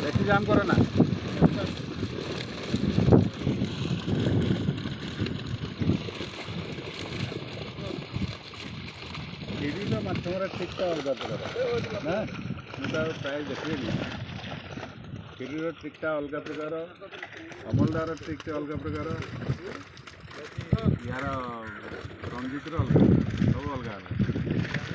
बेसी जाम करो ना। କ୍ଷୀରିର ମାଧ୍ୟମରେ ଠିକ୍ଟା ଅଲଗା ପ୍ରକାର ନା, ମୁଁ ତ ପ୍ରାୟ ଦେଖିଲିଣି। କ୍ଷୀରିର ଠିକ୍ଟା ଅଲଗା ପ୍ରକାର, ଅମଲଦାର ଠିକ୍ଟା ଅଲଗା ପ୍ରକାର, ୟାର ରଞ୍ଜିତର ଅଲଗା, ସବୁ ଅଲଗା ଅଲଗା।